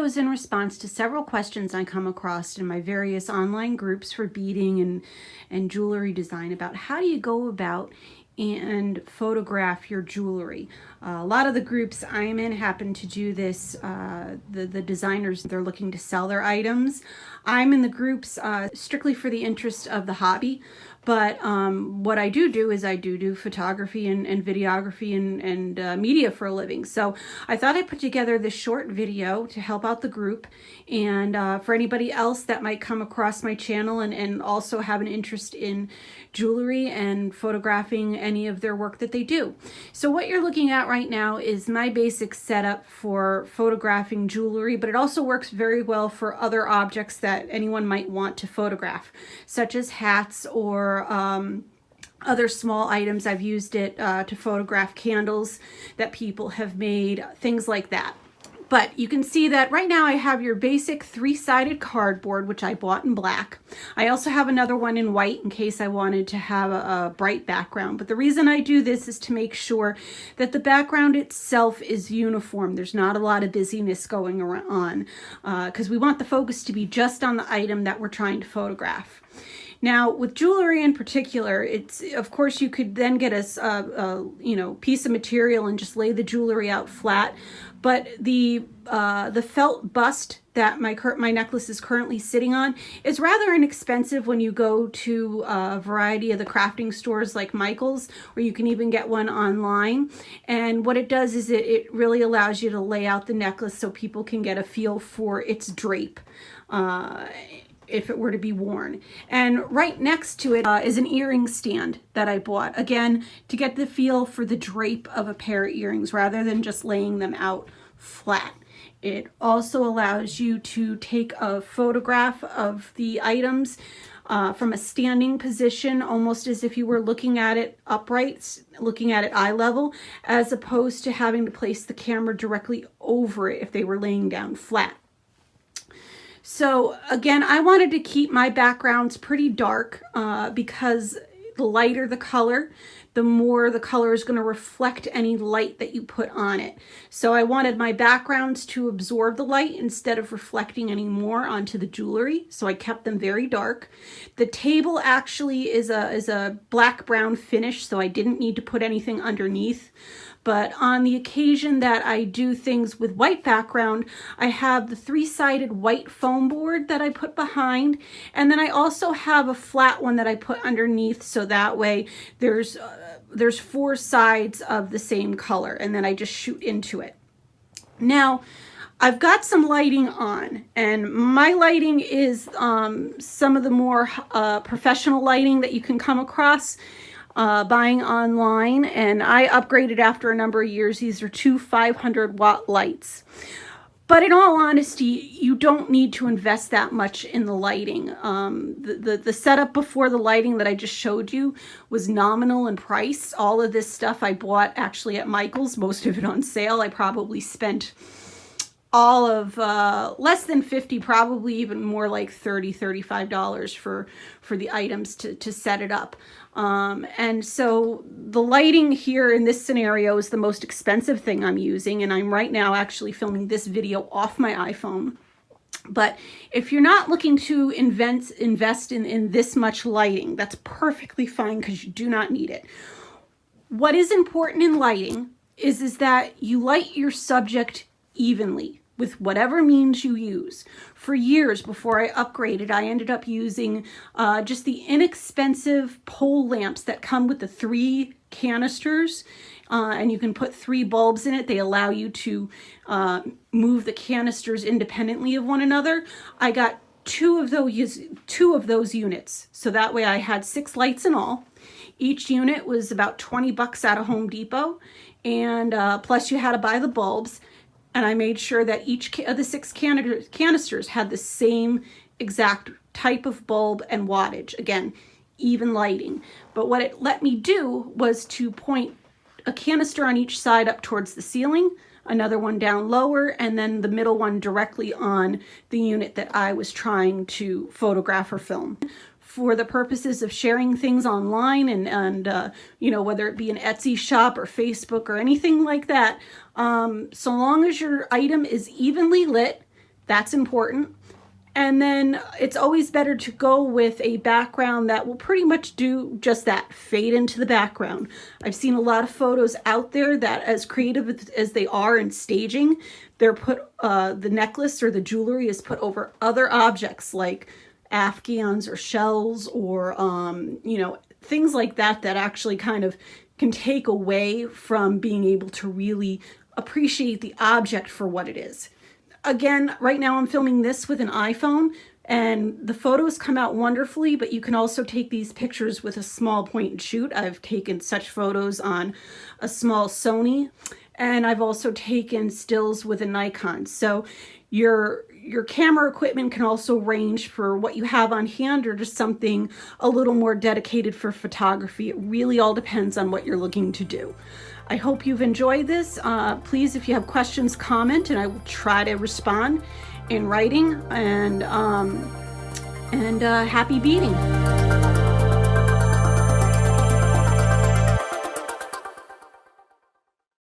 is in response to several questions I come across in my various online groups for beading and jewelry design about how do you go about and photograph your jewelry. A lot of the groups I'm in happen to do this. The designers, they're looking to sell their items. I'm in the groups strictly for the interest of the hobby. But what I do is I do photography and videography and media for a living. So I thought I'd put together this short video to help out the group, and for anybody else that might come across my channel and also have an interest in jewelry and photographing any of their work that they do. So what you're looking at right now is my basic setup for photographing jewelry, but it also works very well for other objects that anyone might want to photograph, such as hats or other small items. I've used it to photograph candles that people have made, things like that. But you can see that right now I have your basic three-sided cardboard, which I bought in black. I also have another one in white in case I wanted to have a bright background. But the reason I do this is to make sure that the background itself is uniform. There's not a lot of busyness going on because we want the focus to be just on the item that we're trying to photograph. Now, with jewelry in particular, it's, of course, you could then get a piece of material and just lay the jewelry out flat. But the felt bust that my necklace is currently sitting on is rather inexpensive when you go to a variety of the crafting stores like Michael's, or you can even get one online. And what it does is it really allows you to lay out the necklace so people can get a feel for its drape. If it were to be worn. And right next to it is an earring stand that I bought, again, to get the feel for the drape of a pair of earrings rather than just laying them out flat. It also allows you to take a photograph of the items from a standing position, almost as if you were looking at it upright, looking at it eye level, as opposed to having to place the camera directly over it if they were laying down flat. So again, I wanted to keep my backgrounds pretty dark because the lighter the color, the more the color is going to reflect any light that you put on it. So I wanted my backgrounds to absorb the light instead of reflecting any more onto the jewelry. So I kept them very dark. The table actually is a black-brown finish, so I didn't need to put anything underneath. But on the occasion that I do things with white background, I have the three-sided white foam board that I put behind. And then I also have a flat one that I put underneath, so that way there's four sides of the same color, and then I just shoot into it. Now, I've got some lighting on, and my lighting is some of the more professional lighting that you can come across buying online, and I upgraded after a number of years. These are two 500-watt lights. But in all honesty, you don't need to invest that much in the lighting. The setup before the lighting that I just showed you was nominal in price. All of this stuff I bought actually at Michael's, most of it on sale. I probably spent all of less than 50, probably even more like $30, $35 for the items to set it up. And so the lighting here in this scenario is the most expensive thing I'm using, and I'm right now actually filming this video off my iPhone. But if you're not looking to invest in this much lighting, that's perfectly fine because you do not need it. What is important in lighting is that you light your subject evenly with whatever means you use. For years before I upgraded, I ended up using just the inexpensive pole lamps that come with the 3 canisters, and you can put 3 bulbs in it. They allow you to move the canisters independently of one another. I got two of those units, so that way I had 6 lights in all. Each unit was about 20 bucks out of Home Depot, and plus you had to buy the bulbs. And I made sure that each of the 6 canisters had the same exact type of bulb and wattage. Again, even lighting. But what it let me do was to point a canister on each side up towards the ceiling, another one down lower, and then the middle one directly on the unit that I was trying to photograph or film. For the purposes of sharing things online and you know, whether it be an Etsy shop or Facebook or anything like that, so long as your item is evenly lit, That's important. And then it's always better to go with a background that will pretty much do just that, fade into the background. I've seen a lot of photos out there that, as creative as they are in staging, they're put, the necklace or the jewelry is put over other objects like afghans or shells or, you know, things like that that actually kind of can take away from being able to really appreciate the object for what it is. Again, right now I'm filming this with an iPhone and the photos come out wonderfully, but you can also take these pictures with a small point and shoot. I've taken such photos on a small Sony, and I've also taken stills with a Nikon. So your camera equipment can also range for what you have on hand or just something a little more dedicated for photography. It really all depends on what you're looking to do. I hope you've enjoyed this. Please, if you have questions, comment, and I will try to respond in writing. And happy beading.